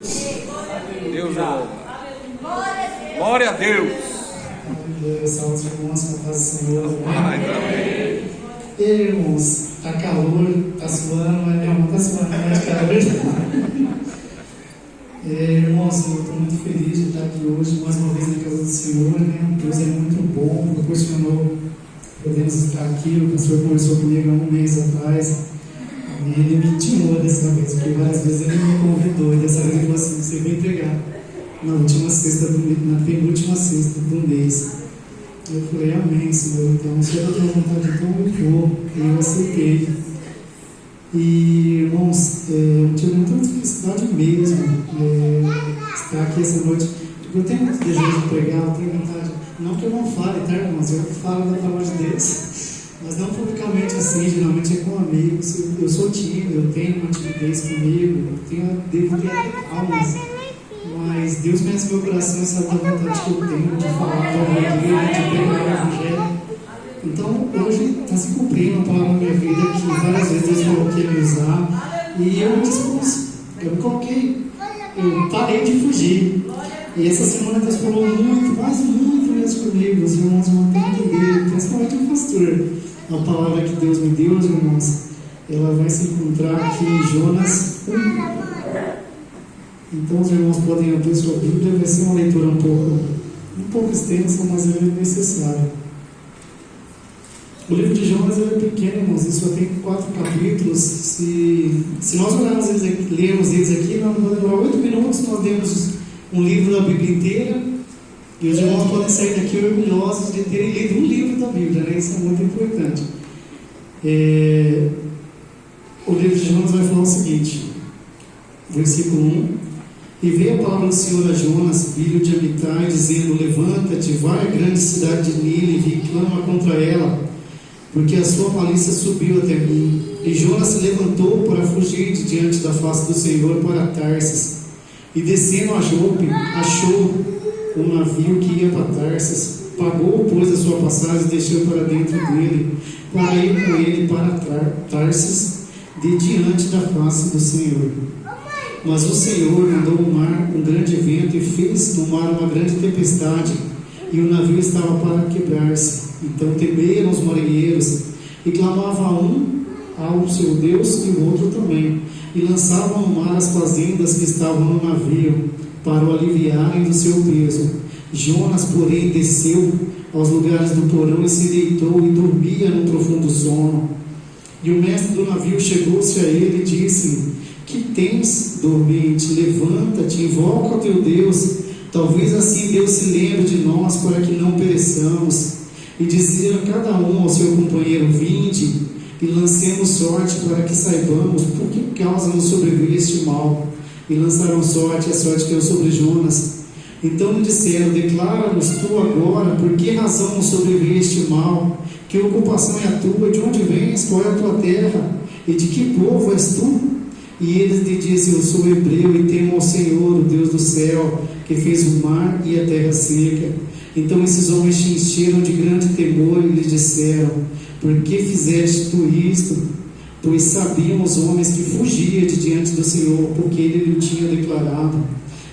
Deus é bom. Glória a Deus. Salve os irmãos, com a paz do Senhor. Amém. Irmãos, tá calor, tá suando, mas minha mão tá suando, mas calor. Irmãos, eu estou muito feliz de estar aqui hoje, mais uma vez na casa do Senhor, né? Deus é muito bom, proporcionou, podemos estar aqui. O pastor conversou comigo há um mês atrás, e ele me intimou dessa vez, porque várias vezes ele me convidou, e dessa vez ele falou assim: você vai entregar na última sexta, na penúltima sexta do mês. Eu falei: amém, Senhor. Então, se eu tenho vontade, então eu vou. E eu aceitei. E, irmãos, eu tive muita felicidade mesmo estar aqui essa noite. Eu tenho muito desejo de pregar, eu tenho vontade. Não que eu não fale, tá, irmãos? Eu falo da palavra de Deus, mas não publicamente assim, geralmente é com amigos. Eu sou tímido, eu tenho uma timidez comigo, devo ter almas. Mas Deus conhece meu coração e sabe a vontade que eu tenho de falar da palavra dele, de pregar o Evangelho. Então, hoje está se cumprindo a palavra na minha vida, que várias vezes Deus falou que ia me usar, e eu me dispus, eu me coloquei, eu parei de fugir. E essa semana Deus falou muito, mas muito mesmo comigo. Os irmãos vão ter que entender, principalmente o pastor. A palavra que Deus me deu, irmãos, ela vai se encontrar aqui em Jonas 1. Então os irmãos podem abrir sua Bíblia, vai ser uma leitura um pouco extensa, mas é necessária. O livro de Jonas é pequeno, irmãos, ele só tem 4 capítulos. Se nós olharmos eles aqui, lermos eles aqui, nós vamos demorar 8 minutos, nós temos um livro da Bíblia inteira, e os irmãos podem sair daqui orgulhosos de terem lido um livro da Bíblia, né? Isso é muito importante. O livro de Jonas vai falar o seguinte, versículo 1: E veio a palavra do Senhor a Jonas, filho de Amitai, dizendo: Levanta-te, vai à grande cidade de Nínive e clama contra ela, porque a sua malícia subiu até mim. E Jonas se levantou para fugir de diante da face do Senhor para Tarsis. E descendo a Jope, achou um navio que ia para Tarsis. Pagou, pois, a sua passagem e desceu para dentro dele, para ir com ele para Tarsis, de diante da face do Senhor. Mas o Senhor mandou no mar um grande vento e fez no mar uma grande tempestade, e o navio estava para quebrar-se. Então temeram os marinheiros, e clamavam um ao seu Deus e o outro também, e lançavam no mar as fazendas que estavam no navio, para o aliviarem do seu peso. Jonas, porém, desceu aos lugares do porão e se deitou e dormia num profundo sono. E o mestre do navio chegou-se a ele e disse-lhe: Que tens, dormente? Levanta-te, invoca o teu Deus, talvez assim Deus se lembre de nós, para que não pereçamos. E dizia cada um ao seu companheiro: Vinde e lancemos sorte, para que saibamos por que causa nos sobreveio este mal. E lançaram sorte, a sorte caiu sobre Jonas. Então lhe disseram: Declara-nos tu agora, por que razão nos sobreveio este mal? Que ocupação é a tua? De onde vens? Qual é a tua terra? E de que povo és tu? E eles lhe dizem: Eu sou hebreu e temo ao Senhor, o Deus do céu, que fez o mar e a terra seca. Então esses homens te encheram de grande temor e lhe disseram: Por que fizeste tu isto? Pois sabiam os homens que fugia de diante do Senhor, porque ele lhe tinha declarado.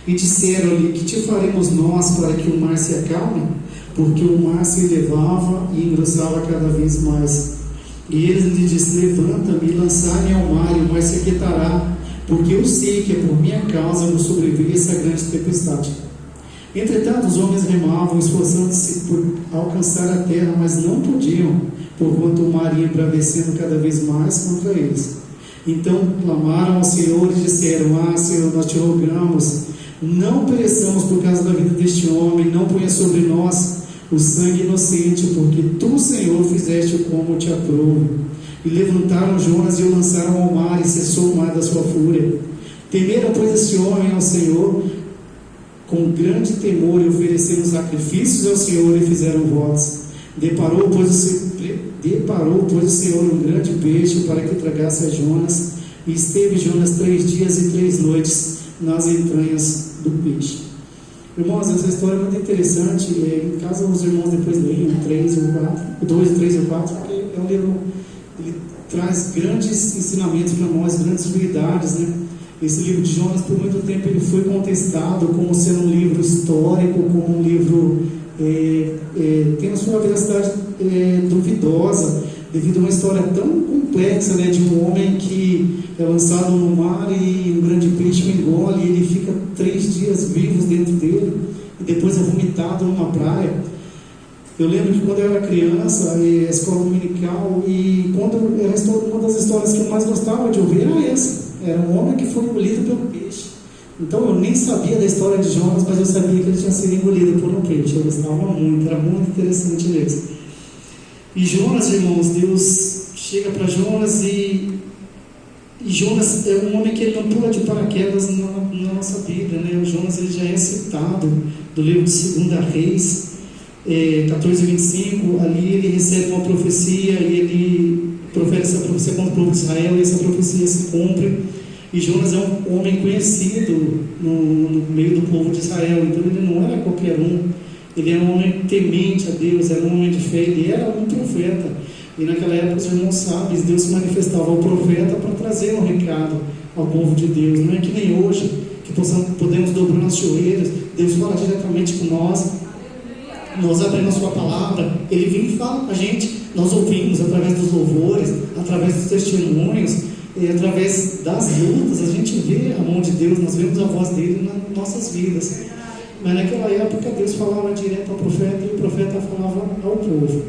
E disseram-lhe: Que te faremos nós para que o mar se acalme? Porque o mar se elevava e engrossava cada vez mais. E eles lhe disseram: Levanta-me e lançai-me ao mar, e o mar se aquietará, porque eu sei que é por minha causa nos sobreveio essa grande tempestade. Entretanto, os homens remavam, esforçando-se por alcançar a terra, mas não podiam, porquanto o mar ia embravecendo cada vez mais contra eles. Então clamaram ao Senhor e disseram: Senhor, nós te rogamos, não pereçamos por causa da vida deste homem, não ponha sobre nós o sangue inocente, porque tu, Senhor, fizeste como te aprouve. E levantaram Jonas e o lançaram ao mar, e cessou o mar da sua fúria. Temeram, pois, esse homem ao Senhor com grande temor, e ofereceram sacrifícios ao Senhor e fizeram votos. Deparou, pois, o Senhor um grande peixe para que tragasse a Jonas, e esteve Jonas 3 dias e 3 noites nas entranhas do peixe. Irmãos, essa história é muito interessante. Em casa os irmãos depois leiam 2, 3 e 4, porque é um livro, ele traz grandes ensinamentos para nós, grandes verdades, né? Esse livro de Jonas, por muito tempo, ele foi contestado como sendo um livro histórico, como um livro tem a sua veracidade duvidosa, devido a uma história tão complexa, né, de um homem que é lançado no mar e um grande peixe o engole, e ele fica 3 dias vivos dentro dele, e depois é vomitado numa praia. Eu lembro que quando eu era criança, a escola dominical, e quando era uma das histórias que eu mais gostava de ouvir era essa. Era um homem que foi engolido pelo peixe. Então eu nem sabia da história de Jonas, mas eu sabia que ele tinha sido engolido por um peixe. Eu gostava muito, era muito interessante mesmo. E Jonas, irmãos, Deus chega para Jonas e Jonas é um homem que ele não pula de paraquedas na nossa Bíblia, né? O Jonas ele já é citado do livro de 2 Reis 14:25. Ali ele recebe uma profecia e ele profere essa profecia contra o povo de Israel, e essa profecia se cumpre. E Jonas é um homem conhecido no meio do povo de Israel, então ele não era qualquer um, ele era um homem temente a Deus, era um homem de fé, ele era um profeta. E naquela época os irmãos sabem, Deus se manifestava ao profeta para trazer um recado ao povo de Deus. Não é que nem hoje, que podemos dobrar nossos joelhos, Deus fala diretamente com nós abrimos a sua palavra, ele vem e fala com a gente, nós ouvimos através dos louvores, através dos testemunhos, e através das lutas, a gente vê a mão de Deus, nós vemos a voz dele nas nossas vidas. Mas naquela época Deus falava direto ao profeta e o profeta falava ao povo.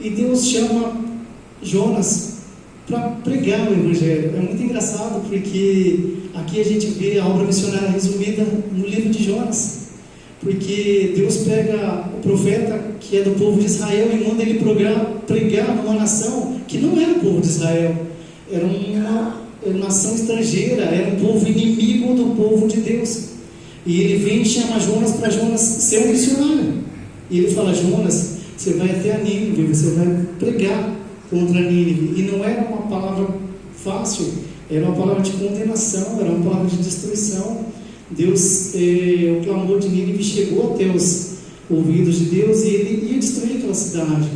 E Deus chama Jonas para pregar o Evangelho. É muito engraçado porque aqui a gente vê a obra missionária resumida no livro de Jonas. Porque Deus pega o profeta que é do povo de Israel e manda ele pregar numa nação que não era o povo de Israel, era uma nação estrangeira, era um povo inimigo do povo de Deus. E ele vem e chama Jonas para Jonas ser um missionário. E ele fala: Jonas, você vai até a Nínive, você vai pregar contra a Nínive. E não era uma palavra fácil, era uma palavra de condenação, era uma palavra de destruição. Deus, o clamor de Nínive chegou até os ouvidos de Deus e ele ia destruir aquela cidade.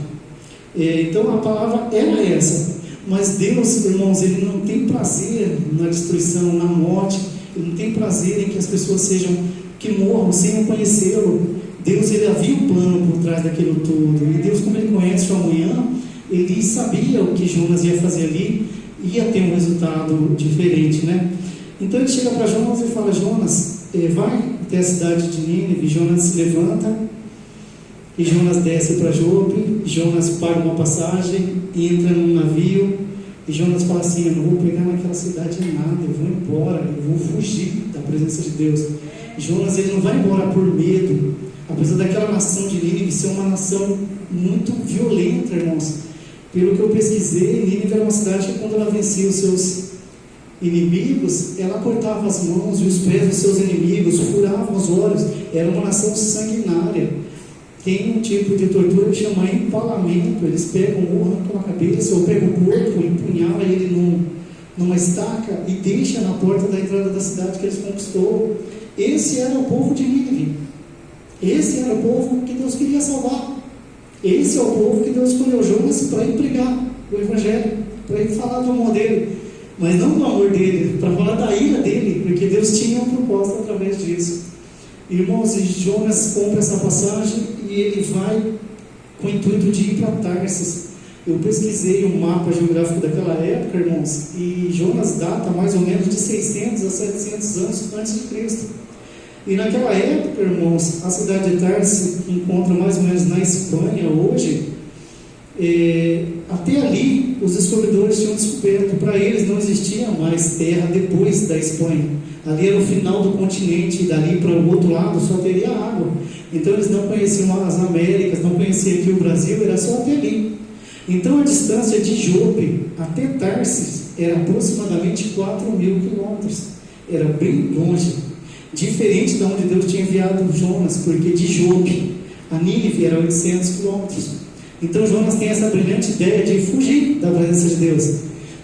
Então a palavra era essa. Mas Deus, irmãos, ele não tem prazer na destruição, na morte. Ele não tem prazer em que as pessoas que morram sem o conhecê-lo. Deus, ele havia um plano por trás daquilo tudo. E Deus, como ele conhece o amanhã, ele sabia o que Jonas ia fazer ali, ia ter um resultado diferente, né? Então ele chega para Jonas e fala: Jonas, vai até a cidade de Nínive. Jonas se levanta e Jonas desce para Jope. Jonas paga uma passagem, entra num navio e Jonas fala assim: eu não vou pegar naquela cidade nada, eu vou embora, eu vou fugir da presença de Deus. Jonas, ele não vai embora por medo, apesar daquela nação de Nínive ser uma nação muito violenta, irmãos. Pelo que eu pesquisei, Nínive era uma cidade que, quando ela vencia os seus inimigos, ela cortava as mãos e os pés dos seus inimigos, furava os olhos. Era uma nação sanguinária. Tem um tipo de tortura que chama empalamento. Eles pegam o arrancam a cabeça, ou pegam o corpo, empunhala ele numa estaca e deixa na porta da entrada da cidade que eles conquistou. Esse era o povo de Nínive. Esse era o povo que Deus queria salvar. Esse é o povo que Deus escolheu Jonas para ir pregar o Evangelho, para ir falar do amor dele. Mas não do amor dele, para falar da ira dele, porque Deus tinha um propósito através disso. Irmãos, Jonas compra essa passagem e ele vai com o intuito de ir para Tarsis. Eu pesquisei um mapa geográfico daquela época, irmãos, e Jonas data mais ou menos de 600 a 700 anos antes de Cristo. E naquela época, irmãos, a cidade de Tarsis, que encontra mais ou menos na Espanha hoje, até ali os descobridores tinham descoberto. Para eles não existia mais terra depois da Espanha. Ali era o final do continente, e dali para o outro lado só teria água. Então eles não conheciam as Américas, não conheciam aqui o Brasil, era só até ali. Então a distância de Jope até Tarsis era aproximadamente 4.000 quilômetros. Era bem longe, diferente de onde Deus tinha enviado Jonas, porque de Jope a Nínive era 800 quilômetros. Então Jonas tem essa brilhante ideia de fugir da presença de Deus.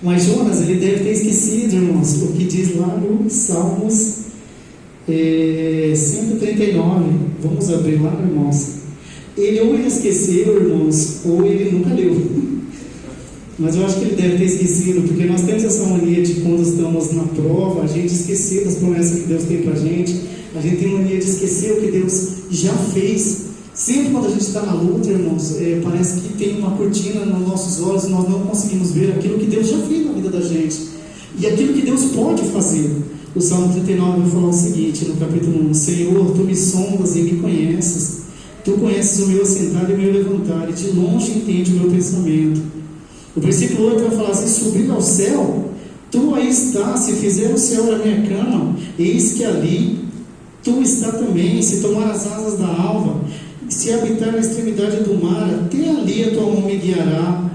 Mas Jonas, ele deve ter esquecido, irmãos, o que diz lá no Salmos 139. Vamos abrir lá, irmãos. Ele ou ele esqueceu, irmãos, ou ele nunca leu. Mas eu acho que ele deve ter esquecido, porque nós temos essa mania de, quando estamos na prova, a gente esquecer das promessas que Deus tem pra gente. A gente tem mania de esquecer o que Deus já fez. Sempre quando a gente está na luta, irmãos, parece que tem uma cortina nos nossos olhos e nós não conseguimos ver aquilo que Deus já fez na vida da gente e aquilo que Deus pode fazer. O Salmo 39 vai falar o seguinte, no capítulo 1: Senhor, Tu me sondas e me conheces. Tu conheces o meu assentar e o meu levantar, e de longe entende o meu pensamento. O versículo 8 vai falar: se subir ao céu, Tu aí estás. Se fizer o céu a minha cama, eis que ali Tu está também. Se tomar as asas da alva, se habitar na extremidade do mar, até ali a Tua mão me guiará,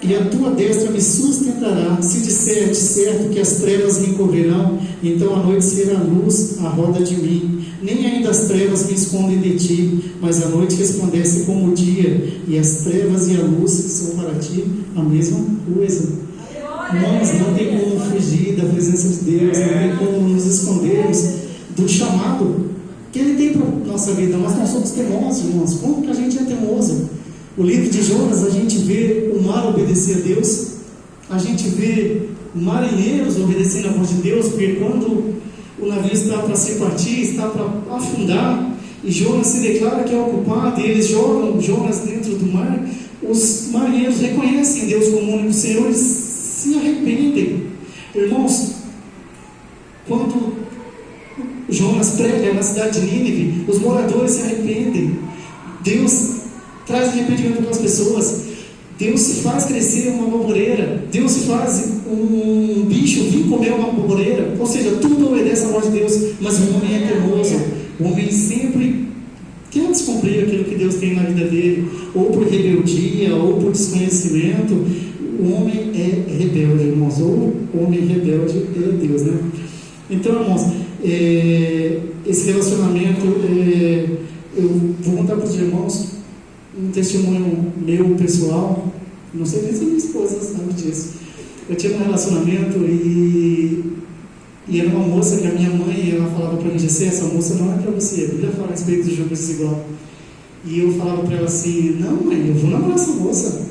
e a Tua destra me sustentará. Se disser de certo que as trevas me cobrirão, então a noite será luz à roda de mim. Nem ainda as trevas me escondem de Ti, mas a noite resplandece como o dia, e as trevas e a luz são para Ti a mesma coisa. Nós não tem como fugir da presença de Deus, não tem como nos escondermos do chamado que Ele tem para a nossa vida. Nós não somos teimosos, irmãos. Como que a gente é teimoso? O livro de Jonas, a gente vê o mar obedecer a Deus, a gente vê marinheiros obedecendo a voz de Deus, porque quando o navio está para se partir, está para afundar, e Jonas se declara que é o culpado, e eles jogam Jonas dentro do mar, os marinheiros reconhecem Deus como único Senhor, eles se arrependem. Irmãos, quando Jonas prega na cidade de Nínive, os moradores se arrependem. Deus traz arrependimento para as pessoas. Deus faz crescer uma baboreira. Deus faz um bicho vir comer uma baboreira. Ou seja, tudo obedece à voz de Deus. Mas o homem é teimoso. O homem sempre quer descumprir aquilo que Deus tem na vida dele, ou por rebeldia, ou por desconhecimento. O homem é rebelde, irmãos. Ou o homem rebelde é Deus, né? Então, irmãos, esse relacionamento, eu vou contar para os irmãos um testemunho meu pessoal. Não sei nem se minha esposa sabe disso. Eu tinha um relacionamento e era uma moça que a minha mãe, ela falava para mim: Jessé, essa moça não é para você, a Bíblia fala a respeito do jogo desigual. E eu falava para ela assim: não, mãe, eu vou namorar essa moça.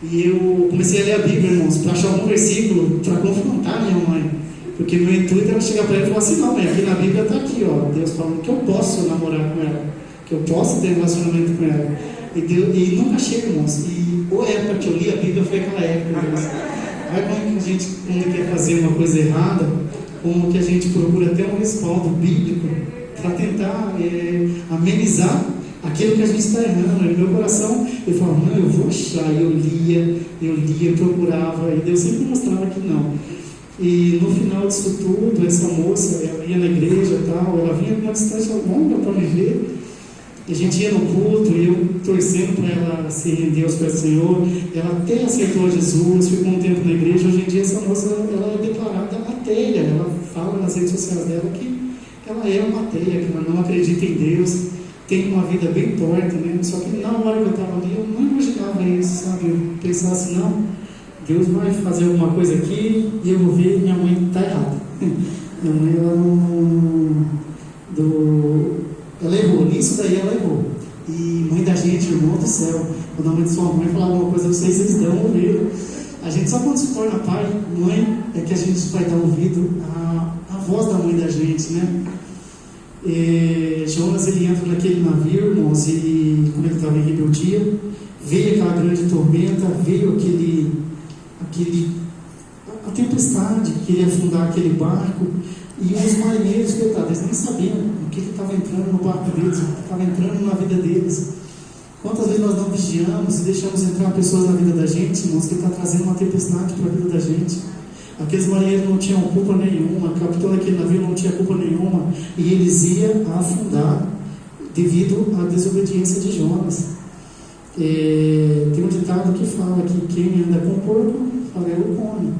E eu comecei a ler a Bíblia, irmãos, para achar algum versículo para confrontar minha mãe, porque meu intuito era chegar para ela e falar assim: não, mãe, aqui na Bíblia está aqui, ó, Deus falando que eu posso namorar com ela, que eu posso ter relacionamento com ela. E nunca chega, irmãos. E ou a época que eu li a Bíblia foi aquela época, irmãos. Aí quando a gente, quando quer fazer uma coisa errada, como que a gente procura até um respaldo bíblico para tentar amenizar aquilo que a gente está errando. E no meu coração eu falava: não, eu vou achar. E eu lia, procurava, e Deus sempre mostrava que não. E no final disso tudo, essa moça, ela ia na igreja e tal, ela vinha com uma distância longa para me ver. E a gente ia no culto, e eu torcendo para ela se render aos pés do Senhor. Ela até aceitou Jesus, ficou um tempo na igreja. Hoje em dia essa moça, ela é declarada ateia. Ela fala nas redes sociais dela que ela é uma ateia, que ela não acredita em Deus, tem uma vida bem torta, né? Só que na hora que eu estava ali, eu não imaginava isso, sabe? Eu pensava assim: não, Deus vai fazer alguma coisa aqui e eu vou ver, minha mãe está errada. Minha mãe, ela errou, nisso daí ela errou. E mãe da gente, irmão do céu, quando a mãe de sua mãe falar alguma coisa, vocês dão ouvido. A gente só quando se torna pai, mãe, é que a gente vai dar ouvido à voz da mãe da gente, né? Jonas, ele entra naquele navio, irmãos, e como ele estava em rebeldia, veio aquela grande tormenta, veio a tempestade que ia afundar aquele barco. E os marinheiros, coitados, eles nem sabiam o que estava entrando no barco deles, o que estava entrando na vida deles. Quantas vezes nós não vigiamos e deixamos entrar pessoas na vida da gente, irmãos, que está trazendo uma tempestade para a vida da gente? Aqueles marinheiros não tinham culpa nenhuma, o capitão daquele navio não tinha culpa nenhuma, e eles iam afundar devido à desobediência de Jonas. Tem um ditado que fala que quem anda com porco, fala eu come.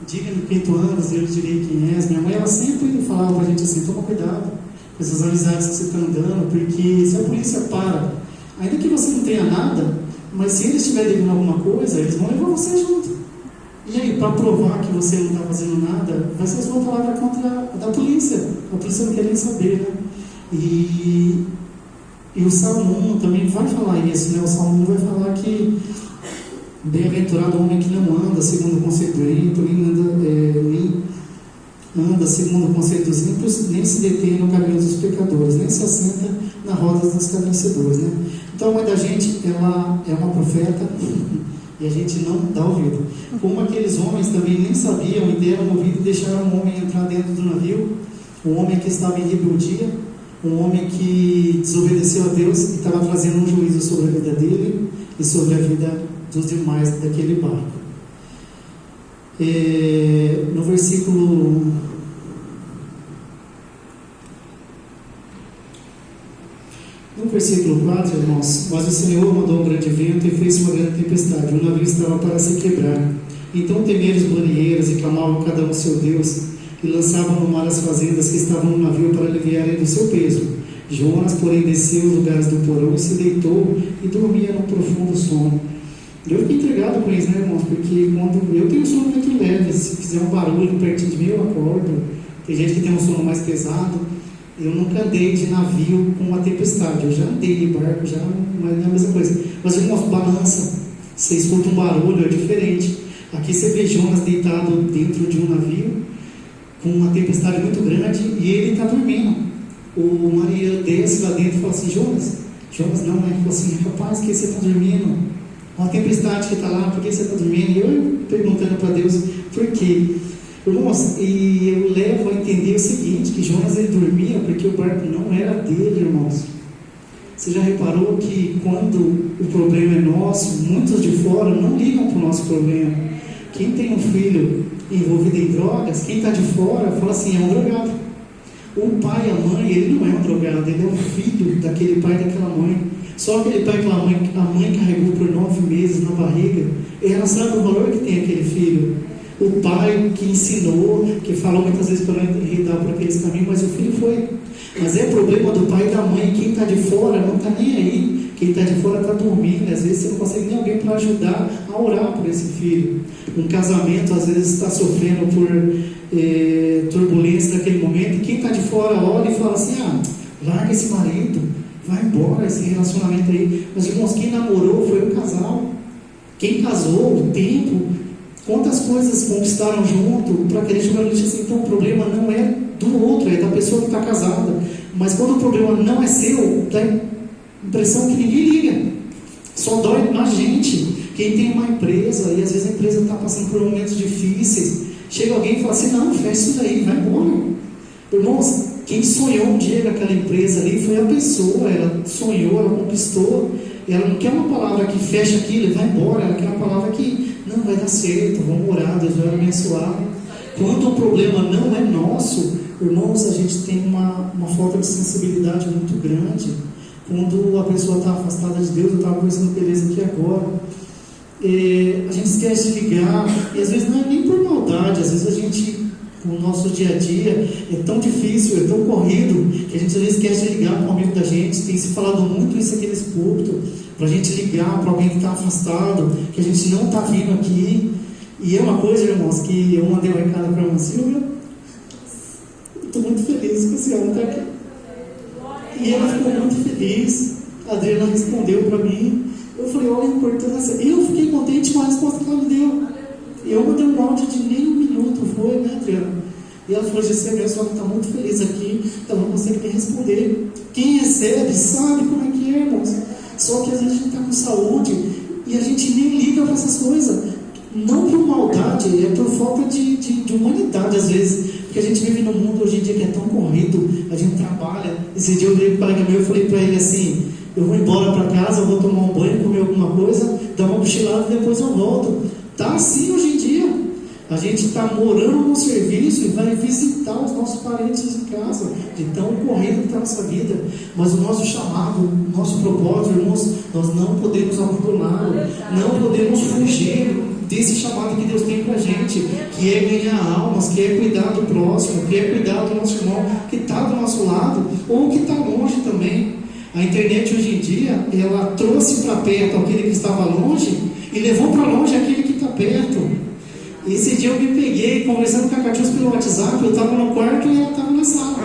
Diga-me quem tu andas, eu direi quem és. Minha mãe, ela sempre falava para a gente assim: toma cuidado com essas amizades que você está andando, porque se a polícia para, ainda que você não tenha nada, mas se eles estiverem devendo alguma coisa, eles vão levar você junto. E aí, para provar que você não está fazendo nada, vai ser a sua palavra contra a da polícia. A polícia não quer nem saber, né? E o Salmo 1 também vai falar isso, né? O Salmo 1 vai falar que Bem-aventurado o homem que não anda segundo o conselho do ímpio, nem anda segundo o conselho dos ímpios, nem se detém no caminho dos pecadores, nem se assenta na roda dos escarnecedores, né? Então a mãe da gente, ela é uma profeta e a gente não dá ouvido. Como aqueles homens também nem sabiam e deram ouvido e deixaram o homem entrar dentro do navio, um homem que estava em rebeldia, um homem que desobedeceu a Deus e estava trazendo um juízo sobre a vida dele e sobre a vida dos demais daquele barco. No versículo 4, irmãos, mas o Senhor mandou um grande vento e fez uma grande tempestade, o navio estava para se quebrar. Então temeram os marinheiros e clamavam cada um ao seu Deus, e lançavam no mar as fazendas que estavam no navio para aliviarem do seu peso. Jonas, porém, desceu os lugares do porão e se deitou e dormia num profundo sono. Eu fiquei intrigado com isso, né, irmãos? Porque quando eu tenho um sono muito leve, se fizer um barulho pertinho de mim, eu acordo. Tem gente que tem um sono mais pesado. Eu nunca andei de navio com uma tempestade. Eu já andei de barco, já não é a mesma coisa. Mas, irmãos, balança. Você escuta um barulho, é diferente. Aqui você vê Jonas deitado dentro de um navio com uma tempestade muito grande e ele está dormindo. O marinheiro desce lá dentro e fala assim: Jonas não, né? Ele fala assim: rapaz, que você está dormindo? Uma tempestade que está lá, por que você está dormindo? E eu perguntando para Deus por quê. Irmãos, e eu levo a entender o seguinte, que Jonas ele dormia porque o barco não era dele, irmãos. Você já reparou que quando o problema é nosso, muitos de fora não ligam para o nosso problema. Quem tem um filho envolvido em drogas, quem está de fora fala assim: é um drogado. O pai e a mãe, ele não é um drogado, ele é um filho daquele pai e daquela mãe. Só aquele pai e aquela mãe, a mãe carregou por 9 meses na barriga, ela sabe o valor que tem aquele filho. O pai que ensinou, que falou muitas vezes para ele dar por aqueles caminhos, mas o filho foi. Mas é problema do pai e da mãe. Quem está de fora não está nem aí. Quem está de fora está dormindo. Às vezes você não consegue nem alguém para ajudar a orar por esse filho. Um casamento às vezes está sofrendo por turbulência naquele momento. E quem está de fora olha e fala assim: larga esse marido, vai embora esse relacionamento aí. Mas, irmãos, quem namorou foi o casal. Quem casou, o tempo, quantas coisas conquistaram junto para querer jogar no lixo assim. Então o problema não é do outro, é da pessoa que está casada. Mas quando o problema não é seu, dá a impressão que ninguém liga. Só dói na gente. Quem tem uma empresa e às vezes a empresa está passando por momentos difíceis, chega alguém e fala assim: não, fecha isso daí, vai embora. Irmãos, quem sonhou um dia naquela empresa ali foi a pessoa. Ela sonhou, ela conquistou. Ela não quer uma palavra que fecha aquilo e vai embora. Ela quer uma palavra que não vai dar certo, vamos orar, Deus vai abençoar. Quando o problema não é nosso, irmãos, a gente tem uma falta de sensibilidade muito grande. Quando a pessoa está afastada de Deus, eu estava conversando com eles aqui agora, a gente esquece de ligar, e às vezes não é nem por maldade, às vezes a gente, o nosso dia a dia é tão difícil, é tão corrido, que a gente às vezes esquece de ligar para um amigo da gente. Tem se falado muito isso aqui nesse púlpito, para a gente ligar para alguém que está afastado, que a gente não está vindo aqui. E é uma coisa, irmãos, que eu mandei uma recado para a irmã Silvia. Estou muito feliz que a senhora está aqui. E ela ficou muito feliz. A Adriana respondeu para mim. Eu falei: olha a importância. Eu fiquei contente com a resposta que ela me deu. Eu mandei um áudio de nem 1 minuto, foi, né, Adriana? E ela falou: Gessé, minha sogra está muito feliz aqui, ela não consegue nem responder. Quem recebe sabe como é que é, irmãos. Só que às vezes a gente está com saúde e a gente nem liga para essas coisas. Não por maldade, é por falta de humanidade às vezes. Porque a gente vive num mundo hoje em dia que é tão corrido, a gente trabalha. Esse dia eu virei para o colega meu e falei para ele assim: eu vou embora para casa, eu vou tomar um banho, comer alguma coisa, dar uma cochilada e depois eu volto. Está assim hoje em dia. A gente está morando no serviço e vai visitar os nossos parentes em casa, de tão corrido que está a nossa vida. Mas o nosso chamado, o nosso propósito, irmãos, nós não podemos abandoná-lo, não podemos fugir desse chamado que Deus tem para a gente, que é ganhar almas, que é cuidar do próximo, que é cuidar do nosso irmão que está do nosso lado, ou que está longe também. A internet hoje em dia, ela trouxe para perto aquele que estava longe e levou para longe aquele que está perto. Esse dia eu me peguei conversando com a Catius pelo WhatsApp. Eu estava no quarto e ela estava na sala.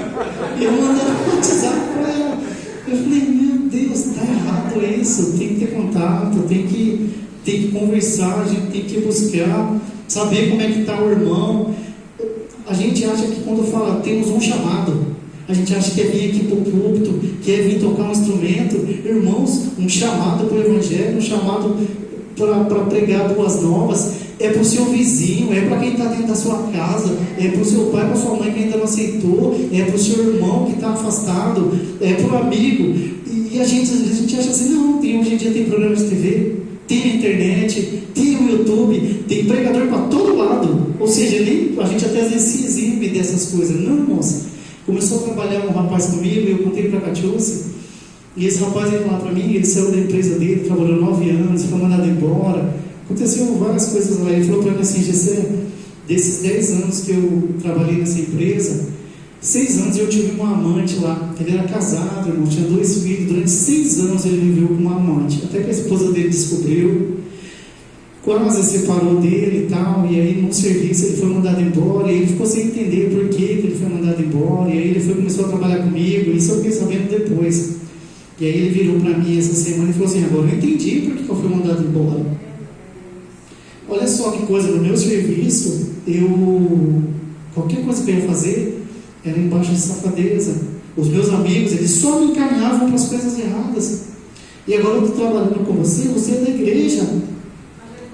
E eu mandando WhatsApp para ela. Eu falei: meu Deus, está errado isso. Tem que ter contato, tem que tem que conversar, a gente tem que buscar, saber como é que está o irmão. A gente acha que quando fala, temos um chamado, a gente acha que é vir aqui para o púlpito, que é vir tocar um instrumento. Irmãos, um chamado para o Evangelho, um chamado para pregar boas novas, é para o seu vizinho, é para quem está dentro da sua casa, é para o seu pai, para a sua mãe que ainda não aceitou, é para o seu irmão que está afastado, é para o amigo. E a gente acha assim, não, hoje em dia tem programa de TV, tem a internet, tem o YouTube, tem pregador para todo lado. Ou seja, a gente até às vezes se exibe dessas coisas. Não, irmãos. Começou a trabalhar um rapaz comigo, eu contei para a Catiúcia, e esse rapaz veio falar para mim, ele saiu da empresa dele, trabalhou 9 anos, foi mandado embora, aconteceu várias coisas lá. Ele falou para mim assim: Gessé, desses 10 anos que eu trabalhei nessa empresa, 6 anos eu tive uma amante lá. Ele era casado, irmão, tinha 2 filhos, durante 6 anos ele viveu com uma amante, até que a esposa dele descobriu, quase separou dele e tal, e aí no serviço ele foi mandado embora, e ele ficou sem entender por que ele foi mandado embora, e aí ele começou a trabalhar comigo, isso eu fiquei sabendo depois. E aí ele virou para mim essa semana e falou assim: agora eu entendi por que eu fui mandado embora. Olha só que coisa, no meu serviço, qualquer coisa que eu ia fazer era embaixo de safadeza. Os meus amigos, eles só me encaminhavam para as coisas erradas. E agora eu estou trabalhando com você é da igreja.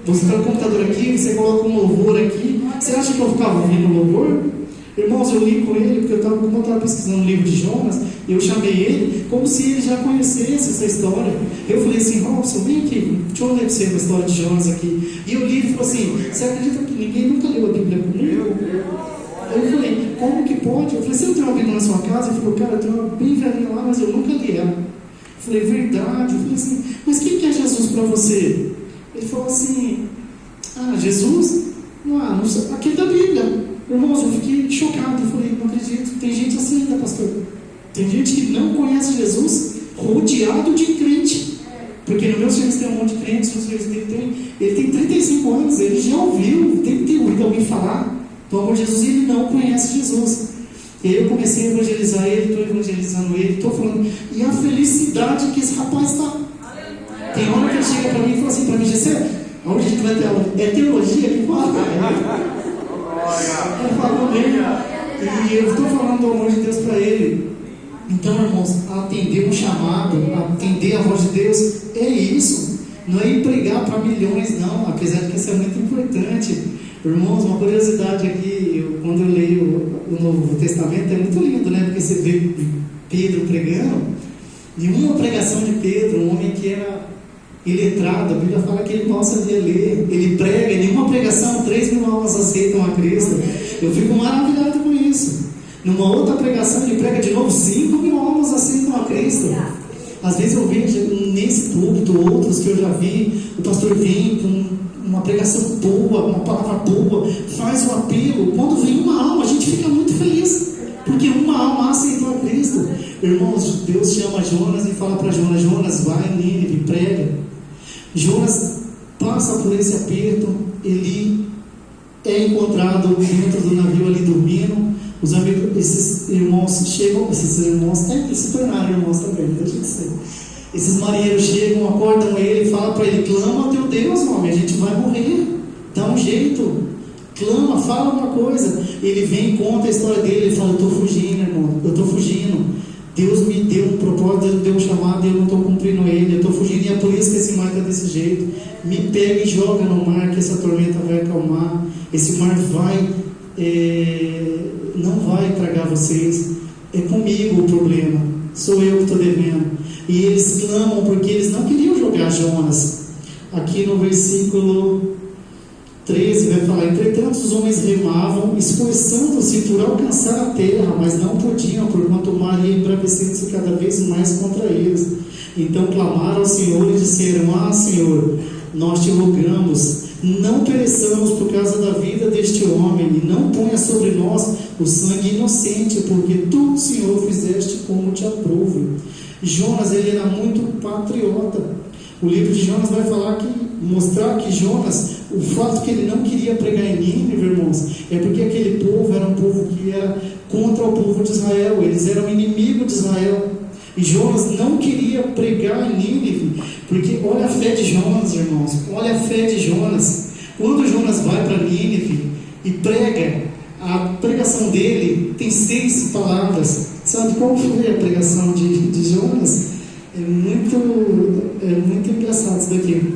Você está no computador aqui, você coloca um louvor aqui. Você acha que eu ficava ouvindo louvor? Irmãos, eu li com ele, porque como eu estava pesquisando o livro de Jonas, eu chamei ele como se ele já conhecesse essa história. Eu falei assim: Robson, vem aqui, deixa eu ler para você a história de Jonas aqui. E eu li e falou assim: você acredita que ninguém nunca leu a Bíblia comigo? Eu falei: como que pode? Eu falei: você não tem uma Bíblia na sua casa? Ele falou: cara, eu tenho uma bem velhinha lá, mas eu nunca li ela. Eu falei: verdade. Eu falei assim: mas quem que é Jesus para você? Ele falou assim: Jesus? Não sei, aquele da Bíblia. Irmãos, eu fiquei chocado. Eu falei: não acredito, tem gente assim ainda, pastor. Tem gente que não conhece Jesus, rodeado de crente. Porque no meu serviço tem um monte de crentes, no serviço dele ele tem 35 anos, ele já ouviu, tem que ter ouvido alguém falar do amor de Jesus, e ele não conhece Jesus. E aí eu comecei a evangelizar ele, estou evangelizando ele, estou falando, e a felicidade que esse rapaz está. Tem hora que ele chega para mim e fala assim para mim: Gessé, aonde a gente vai ter aula? É teologia que fala? Eu falo bem, e eu estou falando do amor de Deus para ele. Então, irmãos, atender um chamado, atender a voz de Deus, é isso. Não é ir pregar para milhões, não, apesar de que isso é muito importante. Irmãos, uma curiosidade aqui, quando eu leio o Novo Testamento, é muito lindo, né? Porque você vê Pedro pregando, e uma pregação de Pedro, um homem que era iletrado, a Bíblia fala que ele mal sabia ler, ele prega, em uma pregação 3.000 almas aceitam a Cristo. Eu fico maravilhado com isso. Numa outra pregação ele prega de novo, 5.000 almas aceitam a Cristo. Às vezes eu vejo nesse púlpito, outros que eu já vi, o pastor vem com uma pregação boa, uma palavra boa, faz o apelo. Quando vem uma alma, a gente fica muito feliz, porque uma alma aceitou a Cristo. Irmãos, Deus chama Jonas e fala para Jonas: Jonas, vai em Nínive, prega. Jonas passa por esse aperto, ele é encontrado dentro do navio ali dormindo. Os amigos, esses irmãos chegam, eles se tornaram irmãos também, deixa de ser. Esses marinheiros chegam, acordam ele, falam para ele: clama ao teu Deus, homem, a gente vai morrer, dá um jeito, clama, fala uma coisa. Ele vem e conta a história dele, ele fala: eu estou fugindo, irmão, eu estou fugindo. Deus me deu um propósito, Deus me deu um chamado e eu não estou cumprindo ele, eu estou fugindo, e é por isso que esse mar está desse jeito. Me pega e joga no mar, que essa tormenta vai acalmar. Esse mar não vai tragar vocês, é comigo o problema, sou eu que estou devendo. E eles clamam porque eles não queriam jogar Jonas. Aqui no versículo 13 vai falar: entretanto os homens remavam, esforçando-se por alcançar a terra, mas não podiam, porquanto o mar ia embravecendo-se cada vez mais contra eles. Então clamaram ao Senhor e disseram: Senhor, nós te rogamos, não pereçamos por causa da vida deste homem, e não ponha sobre nós o sangue inocente, porque tu, Senhor, fizeste como te aprouve. Jonas, ele era muito patriota. O livro de Jonas vai mostrar que Jonas, o fato que ele não queria pregar em Nínive, irmãos, é porque aquele povo era um povo que era contra o povo de Israel, eles eram inimigos de Israel. E Jonas não queria pregar em Nínive, porque olha a fé de Jonas, irmãos, olha a fé de Jonas. Quando Jonas vai para Nínive e prega, a pregação dele tem 6 palavras. Sabe qual foi a pregação de Jonas? É muito engraçado isso daqui.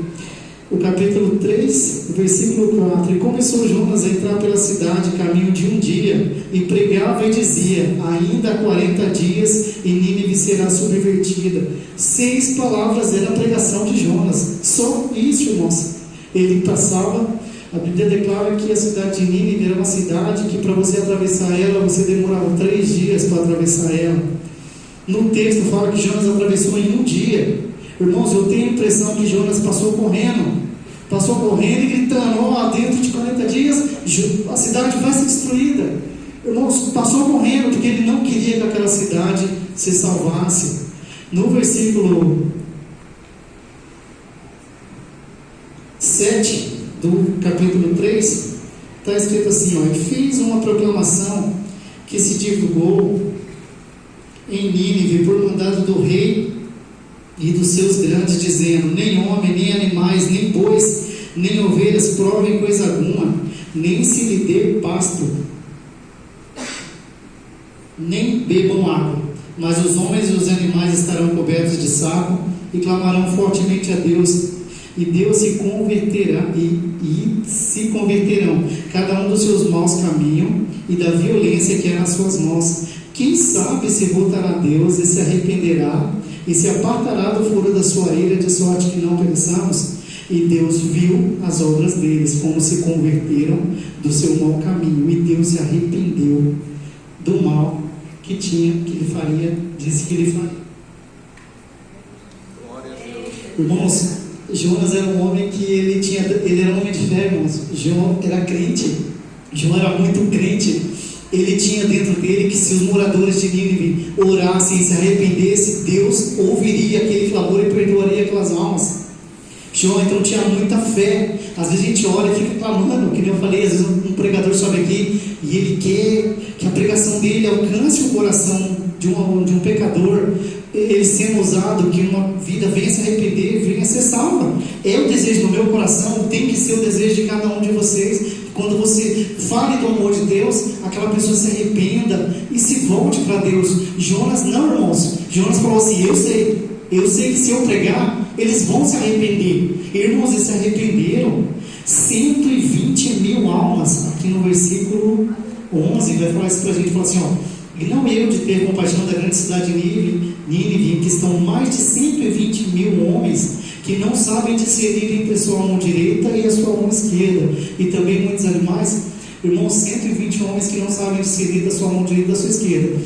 O capítulo 3, versículo 4: E começou Jonas a entrar pela cidade, caminho de um dia, e pregava e dizia: ainda há 40 dias e Nínive será subvertida. 6 palavras era a pregação de Jonas. Só isso, irmãos. Ele passava. A Bíblia declara que a cidade de Nínive era uma cidade que, para você atravessar ela, você demorava 3 dias para atravessar ela. No texto fala que Jonas atravessou em um dia. Irmãos, eu tenho a impressão que Jonas passou correndo e gritando: ó, dentro de 40 dias a cidade vai ser destruída. Irmãos, passou correndo porque ele não queria que aquela cidade se salvasse. No versículo 7 do capítulo 3 está escrito assim, ó: e fez uma proclamação que se divulgou em Nínive por mandado do rei e dos seus grandes, dizendo: nem homem, nem animais, nem bois, nem ovelhas provem coisa alguma, nem se lhe dê pasto, nem bebam água, mas os homens e os animais estarão cobertos de saco e clamarão fortemente a Deus, e Deus se converterá, e se converterão cada um dos seus maus caminhos e da violência que é nas suas mãos. Quem sabe se voltará a Deus e se arrependerá e se apartará do furo da sua ira, de sorte que não pereçamos. E Deus viu as obras deles, como se converteram do seu mau caminho, e Deus se arrependeu do mal que ele faria, disse que ele faria. Irmãos, Jonas era um homem que ele era um homem de fé, irmãos. João era crente, João era muito crente. Ele tinha dentro dele que se os moradores de Nínive orassem e se arrependessem, Deus ouviria aquele clamor e perdoaria aquelas almas. João então tinha muita fé. Às vezes a gente olha e fica clamando, que nem eu falei, às vezes um pregador sobe aqui e ele quer que a pregação dele alcance o coração de um pecador, ele sendo usado, que uma vida venha se arrepender, venha ser salva. É o desejo do meu coração, tem que ser o desejo de cada um de vocês. Quando você fale do amor de Deus, aquela pessoa se arrependa e se volte para Deus. Jonas não, irmãos. Jonas falou assim: eu sei que se eu pregar, eles vão se arrepender. Irmãos, eles se arrependeram. 120.000 almas. Aqui no versículo 11 vai falar isso para a gente, fala assim, ó: e não eu de ter compaixão da grande cidade de Nínive, em que estão mais de 120.000 homens que não sabem discernir entre a sua mão direita e a sua mão esquerda, e também muitos animais. Irmãos, 120 homens que não sabem discernir da sua mão direita e da sua esquerda.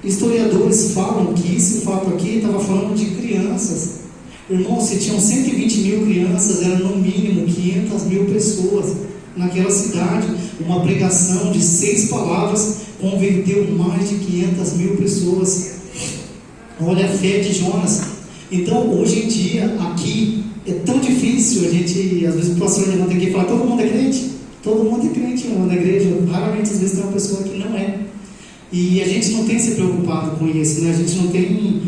Historiadores falam que esse fato aqui estava falando de crianças. Irmãos, se tinham 120.000 crianças, eram no mínimo 500.000 pessoas naquela cidade. Uma pregação de 6 palavras converteu mais de 500.000 pessoas. Olha a fé de Jonas. Então, hoje em dia, aqui, é tão difícil a gente, às vezes o pastor levanta aqui e fala: todo mundo é crente? Todo mundo é crente, irmão, na igreja. Raramente, às vezes, tem uma pessoa que não é. E a gente não tem se preocupado com isso, né? A gente não tem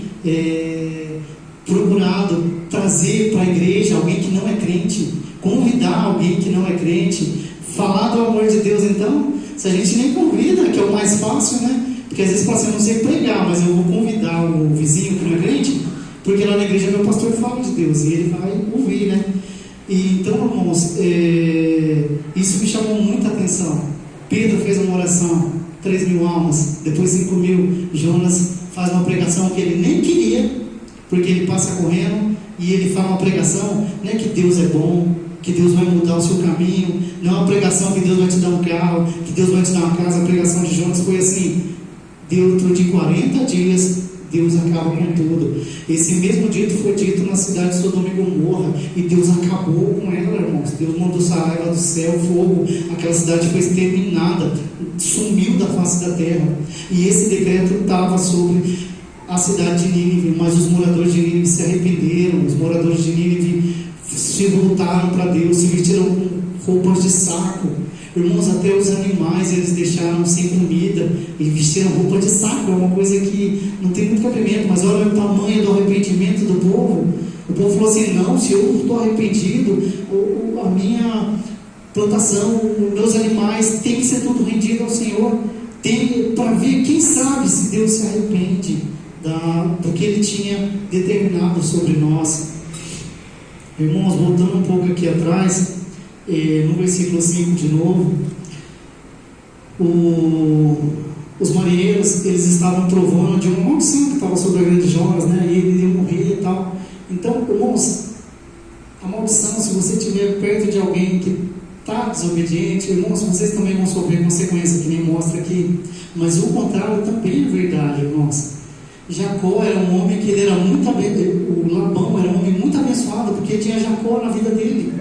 procurado trazer para a igreja alguém que não é crente, convidar alguém que não é crente, falar do amor de Deus. Então, se a gente nem convida, que é o mais fácil, né? Porque às vezes fala assim: eu não sei pregar, mas eu vou convidar o vizinho que não é crente, porque lá na igreja meu pastor fala de Deus e ele vai ouvir, né? E então, irmãos, isso me chamou muita atenção. Pedro fez uma oração, 3.000 almas, depois 5.000. Jonas faz uma pregação que ele nem queria, porque ele passa correndo e ele faz uma pregação, não é que Deus é bom, que Deus vai mudar o seu caminho, não é uma pregação que Deus vai te dar um carro, que Deus vai te dar uma casa. A pregação de Jonas foi assim: dentro de 40 dias Deus acaba com tudo. Esse mesmo dito foi dito na cidade de Sodoma e Gomorra, e Deus acabou com ela, irmãos. Deus mandou saraiva do céu, fogo, aquela cidade foi exterminada, sumiu da face da terra. E esse decreto estava sobre a cidade de Nínive, mas os moradores de Nínive se arrependeram. Os moradores de Nínive se voltaram para Deus, se vestiram com roupas de saco. Irmãos, até os animais eles deixaram sem comida e vestiram roupa de saco. É uma coisa que não tem muito cabimento, mas mas olha o tamanho do arrependimento do povo. O povo falou assim: não, se eu estou arrependido, a minha plantação, os meus animais, tem que ser tudo rendido ao Senhor. Para ver, quem sabe, se Deus se arrepende do que Ele tinha determinado sobre nós. Irmãos, voltando um pouco aqui atrás, no versículo 5 de novo, os marinheiros, eles estavam provando de uma maldição que estava sobre a grande Jonas, né? E ele ia morrer e tal. Então, irmãos, a maldição, se você estiver perto de alguém que está desobediente, irmãos, vocês também vão sofrer consequência, que nem mostra aqui. Mas o contrário também é verdade, irmãos. Jacó era um homem que ele era muito o Labão era um homem muito abençoado, porque tinha Jacó na vida dele.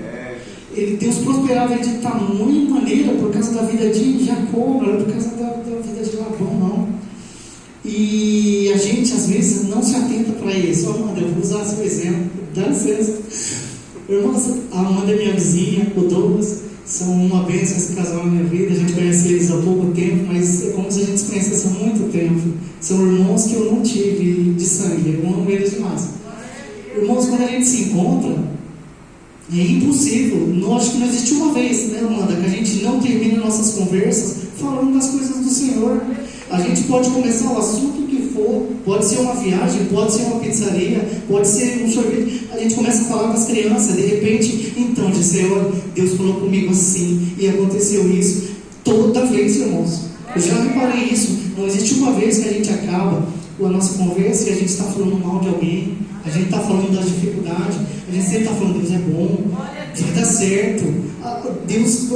Deus prosperava ele de tamanha maneira por causa da vida de Jacó, não era por causa da vida de Labão, não. E a gente às vezes não se atenta para isso. Amanda, eu vou usar seu exemplo, dá licença. Irmãos, a Amanda é minha vizinha, o Douglas, são uma bênção esse casal na minha vida. A gente conhece eles há pouco tempo, mas é como se a gente se conhecesse há muito tempo. São irmãos que eu não tive de sangue, eu amo eles demais. Irmãos, quando a gente se encontra, é impossível, acho que não existe uma vez, né, Amanda, que a gente não termina nossas conversas falando das coisas do Senhor. A gente pode começar o assunto que for, pode ser uma viagem, pode ser uma pizzaria, pode ser um sorvete. A gente começa a falar com as crianças, de repente, então, Senhor, Deus falou comigo assim, e aconteceu isso. Toda vez, irmãos, eu já reparei isso. Não existe uma vez que a gente acaba a nossa conversa e a gente está falando mal de alguém, a gente está falando das dificuldades, a gente sempre está falando: Deus é bom, vai dar certo, Deus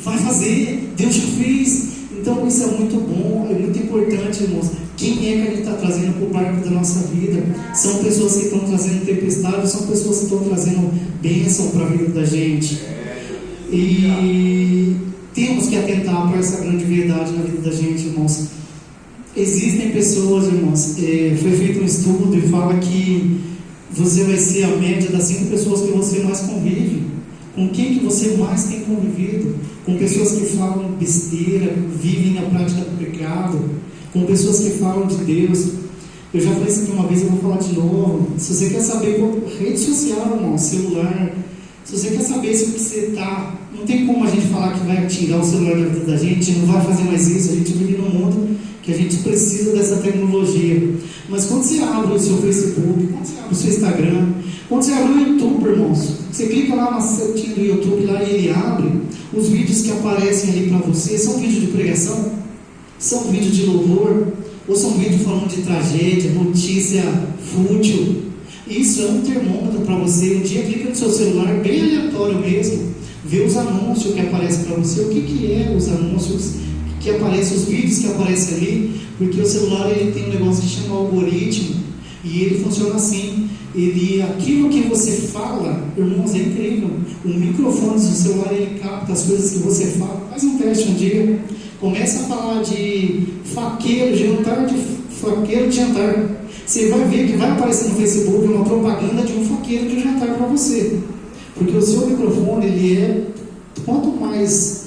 vai fazer, Deus já fez. Então isso é muito bom, é muito importante, irmãos. Quem é que a gente está trazendo para o barco da nossa vida? São pessoas que estão trazendo tempestade, são pessoas que estão trazendo bênção para a vida da gente. E temos que atentar para essa grande verdade na vida da gente, irmãos. Existem pessoas, irmãos, foi feito um estudo e fala que você vai ser a média das 5 pessoas que você mais convive. Com quem que você mais tem convivido? Com pessoas que falam besteira, vivem na prática do pecado, com pessoas que falam de Deus. Eu já falei isso aqui uma vez, eu vou falar de novo. Se você quer saber por rede social, irmão, celular, se você quer saber se você está, não tem como a gente falar que vai tirar o celular da vida da gente, não vai fazer mais isso. A gente vive num mundo que a gente precisa dessa tecnologia. Mas quando você abre o seu Facebook, quando você abre o seu Instagram, quando você abre o YouTube, irmãos, você clica lá na setinha do YouTube lá e ele abre, os vídeos que aparecem ali para você são vídeos de pregação, são vídeos de louvor, ou são vídeos falando de tragédia, notícia fútil. Isso é um termômetro para você. Um dia clica no seu celular, bem aleatório mesmo, vê os anúncios que aparecem para você. O que é os anúncios que aparecem, os vídeos que aparecem ali? Porque o celular ele tem um negócio que chama algoritmo, e ele funciona assim. Aquilo que você fala, irmãos, é incrível. O microfone do celular ele capta as coisas que você fala. Faz um teste um dia. Começa a falar de faqueiro, faqueiro de jantar. Você vai ver que vai aparecer no Facebook uma propaganda de um faqueiro de jantar para você. Porque o seu microfone, ele quanto mais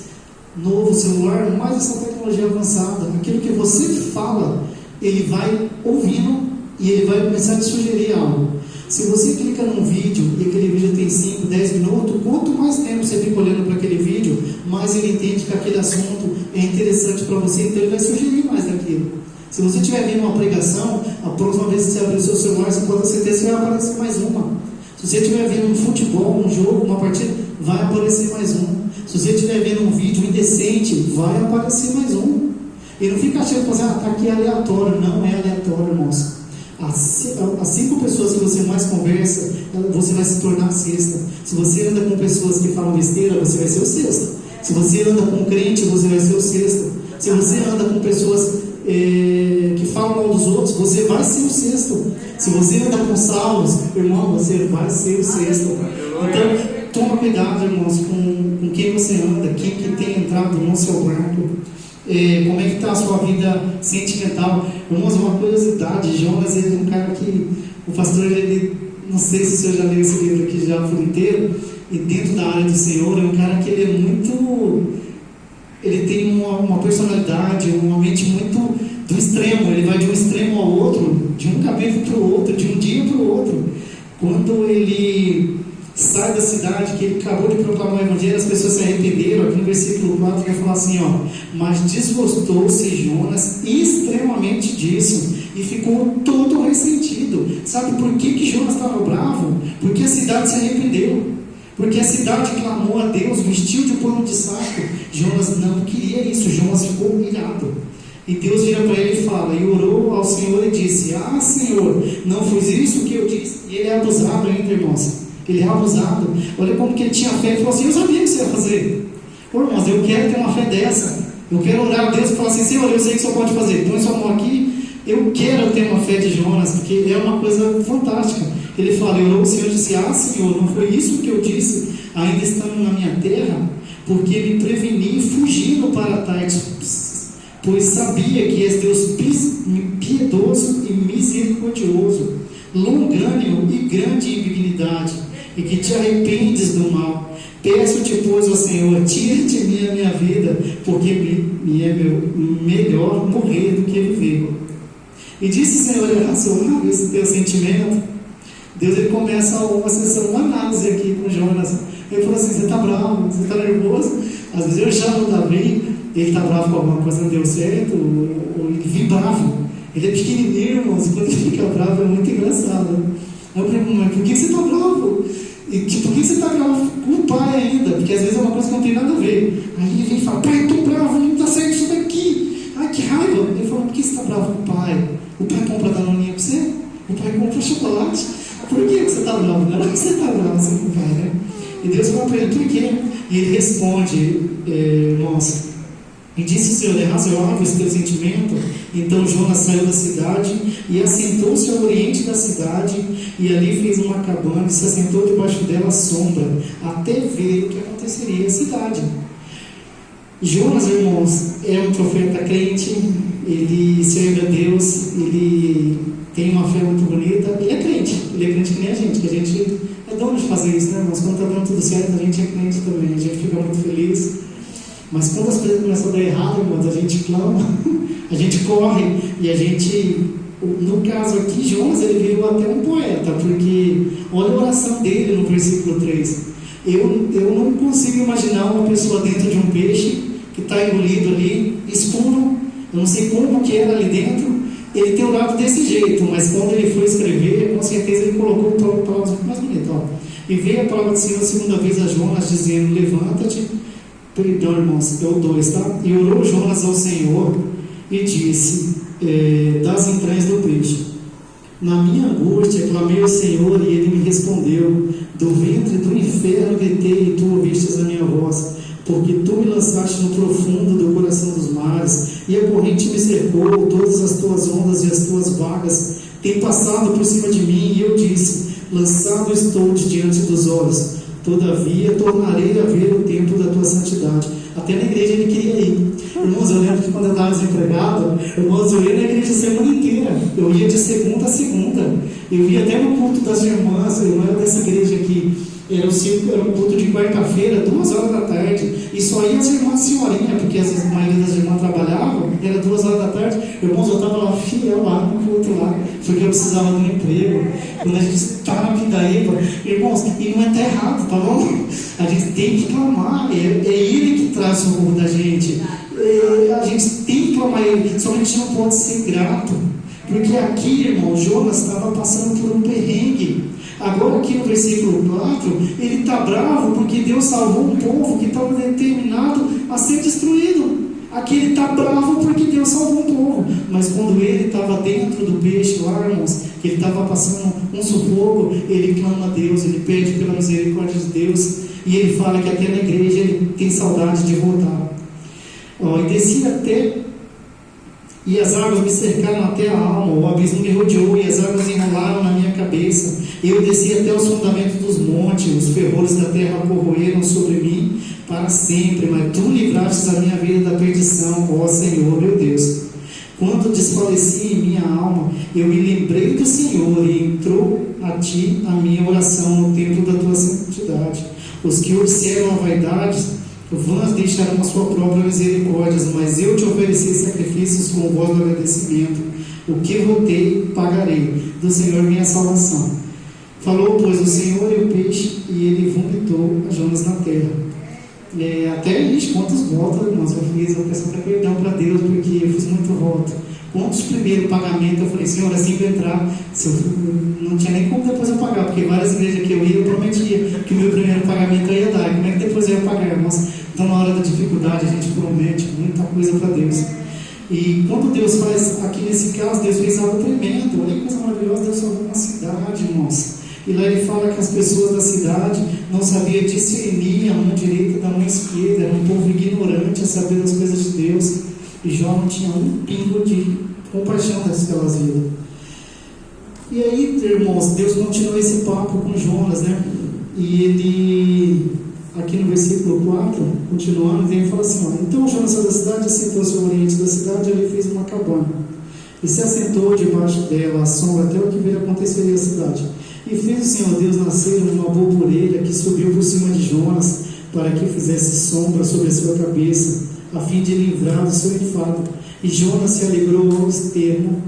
novo o celular, mais essa tecnologia avançada. Aquilo que você fala, ele vai ouvindo e ele vai começar a te sugerir algo. Se você clica num vídeo e aquele vídeo tem 5, 10 minutos, quanto mais tempo você fica olhando para aquele vídeo, mais ele entende que aquele assunto é interessante para você, então ele vai sugerir mais daquilo. Se você estiver vendo uma pregação, a próxima vez que você abrir o seu celular, você pode ter certeza que vai aparecer mais uma. Se você estiver vendo um futebol, um jogo, uma partida, vai aparecer mais um. Se você estiver vendo um vídeo indecente, vai aparecer mais um. E não fica achando que está aqui aleatório. Não é aleatório, irmãos. As 5 pessoas que você mais conversa, você vai se tornar a sexta. Se você anda com pessoas que falam besteira, você vai ser o sexto. Se você anda com crente, você vai ser o sexto. Se você anda com pessoas que falam mal dos outros, você vai ser o sexto. Se você anda com salmos, irmão, você vai ser o sexto. Então, toma cuidado, irmãos, com quem você anda, quem que tem entrado no seu barco. Como é que está a sua vida sentimental? Irmãos, uma curiosidade, Jonas, ele é um cara que, o pastor, ele, não sei se o senhor já leu esse livro aqui já por inteiro, e dentro da área do Senhor, é um cara que ele é muito, ele tem uma personalidade, uma mente muito do extremo, ele vai de um extremo ao outro, de um capítulo para o outro, de um dia para o outro. Quando ele sai da cidade, que ele acabou de proclamar o evangelho, as pessoas se arrependeram. Aqui no versículo 4 vai falar assim, ó: mas desgostou-se Jonas extremamente disso e ficou todo ressentido. Sabe por que Jonas estava bravo? Porque a cidade se arrependeu, porque a cidade clamou a Deus, vestiu de pano de saco. Jonas não queria isso, Jonas ficou irado. E Deus vira para ele e fala, e orou ao Senhor e disse: ah, Senhor, não foi isso que eu disse? E ele é abusado ainda, irmãos. Ele é abusado. Olha como que ele tinha fé. Ele falou assim: eu sabia o que você ia fazer. Pô, irmãos, eu quero ter uma fé dessa. Eu quero orar a Deus e falar assim: Senhor, eu sei que o Senhor pode fazer. Põe sua mão aqui. Eu quero ter uma fé de Jonas, porque é uma coisa fantástica. Ele fala, e orou ao Senhor e disse: ah, Senhor, não foi isso que eu disse, ainda estando na minha terra? Porque me preveni fugindo para Tarsis, pois sabia que és Deus piedoso e misericordioso, longânimo e grande em benignidade, e que te arrependes do mal. Peço-te, pois, ó Senhor, tira de mim a minha vida, porque me é melhor morrer do que viver. E disse o Senhor: é razoável esse teu sentimento? Deus, ele começa uma sessão, uma análise aqui com Jonas. Ele falou assim: você está bravo, você está nervoso? Às vezes eu chamo o Davi, ele está bravo com alguma coisa, não deu certo, ou ele vive bravo. Ele é pequenininho, irmãos, e quando ele fica bravo é muito engraçado. Aí eu pergunto: mas por que você está bravo? E por que você está bravo com o pai ainda? Porque às vezes é uma coisa que não tem nada a ver. Aí ele vem e fala: pai, estou bravo, não está certo isso daqui. Ai, que raiva. Ele fala: por que você está bravo com o pai? O pai compra danoninha para você? O pai compra chocolate? Por que você está bravo? Não é que você está bravo assim com o pai, né? E Deus fala para ele: por quê? E ele responde, irmãos, e disse o Senhor: é razoável esse teu sentimento? Então Jonas saiu da cidade e assentou-se ao oriente da cidade, e ali fez uma cabana e se assentou debaixo dela à sombra, até ver o que aconteceria à cidade. Jonas, irmãos, é um profeta crente, ele serve a Deus, ele tem uma fé muito bonita, ele é crente que nem a gente, que a gente é dono de fazer isso, né, irmãos? Quando está dando tudo certo, a gente é crente também, a gente fica muito feliz. Mas quando as coisas começam a dar errado, irmãos, a gente clama, a gente corre, e a gente, no caso aqui, Jonas, ele veio até um poeta, porque olha a oração dele no versículo 3. Eu não consigo imaginar uma pessoa dentro de um peixe que está engolido ali, escuro, eu não sei como que era ali dentro. Ele tem orado desse jeito, mas quando ele foi escrever, com certeza ele colocou palavras muito mais bonitas. E veio a palavra do Senhor a segunda vez a Jonas, dizendo: levanta-te. Perdão, irmãos, é o 2, tá? E orou Jonas ao Senhor e disse, das entranhas do peixe: na minha angústia clamei ao Senhor, e ele me respondeu. Do ventre do inferno gritei, e tu ouvistes a minha voz. Porque tu me lançaste no profundo do coração dos mares, e a corrente me cercou, todas as tuas ondas e as tuas vagas têm passado por cima de mim. E eu disse: lançado estou diante dos olhos. Todavia tornarei a ver o tempo da tua santidade. Até na igreja ele queria ir. Irmãos, eu lembro que quando eu estava desempregado, irmãos, eu ia na igreja a semana inteira. Eu ia de segunda a segunda. Eu ia até no culto das irmãs. Eu não era dessa igreja aqui. Era um culto de quarta-feira, 2 horas da tarde. E só ia as irmãs senhorinhas, porque a maioria das irmãs trabalhavam. Era 2 horas da tarde. Irmãos, eu estava lá fiel lá no culto lá, porque eu precisava de um emprego. Quando a gente está na pindaíba, irmãos, e não é até errado, tá bom? A gente tem que clamar. É Ele que traz o socorro da gente. A gente tem que clamar Ele. Só que a gente não pode ser grato. Porque aqui, irmão, Jonas estava passando por um perrengue. Agora aqui no versículo 4, ele está bravo porque Deus salvou um povo que estava determinado a ser destruído. Aqui ele está bravo porque Deus salvou um povo. Mas quando ele estava dentro do peixe lá, irmãos, que ele estava passando um sufoco, ele clama a Deus, ele pede pela misericórdia de Deus. E ele fala que até na igreja ele tem saudade de voltar. E desci até... E as águas me cercaram até a alma, o abismo me rodeou, e as águas enrolaram na minha cabeça. Eu desci até os fundamentos dos montes, os ferrolhos da terra corroeram sobre mim para sempre, mas tu livraste a minha vida da perdição, ó Senhor, meu Deus. Quando desfaleci em minha alma, eu me lembrei do Senhor, e entrou a ti a minha oração no tempo da tua santidade. Os que observam a vaidade vãs deixarão a sua própria misericórdia, mas eu te ofereci sacrifícios com voz de agradecimento. O que votei, pagarei. Do Senhor vem a salvação. Falou, pois, o Senhor e o peixe, e ele vomitou a Jonas na terra. Até isso, quantos votos, irmãos, eu fiz, eu peço para perdão para Deus, porque eu fiz muito voto. Quantos primeiros pagamentos eu falei, Senhor, assim que eu entrar, não tinha nem como depois eu pagar, porque várias igrejas que eu ia, eu prometia que o meu primeiro pagamento eu ia dar, e como é que depois eu ia pagar, irmãos? Então, na hora da dificuldade, a gente promete muita coisa para Deus. E quando Deus faz, aqui nesse caso, Deus fez algo tremendo. Olha que coisa maravilhosa, Deus salvou uma cidade, irmãos. E lá ele fala que as pessoas da cidade não sabiam discernir a mão direita da mão esquerda, era um povo ignorante a saber das coisas de Deus. E Jó não tinha um pingo de compaixão daquelas vidas. E aí, irmãos, Deus continuou esse papo com Jonas, né? E ele, aqui no versículo 4, continuando, ele fala assim, então Jonas saiu da cidade, assentou-se ao oriente da cidade, e ele fez uma cabana. E se assentou debaixo dela, à sombra, até o que veio aconteceria à cidade. E fez o Senhor Deus nascer uma borboleta que subiu por cima de Jonas, para que fizesse sombra sobre a sua cabeça, a fim de livrar do seu enfado. E Jonas se alegrou ao extremo,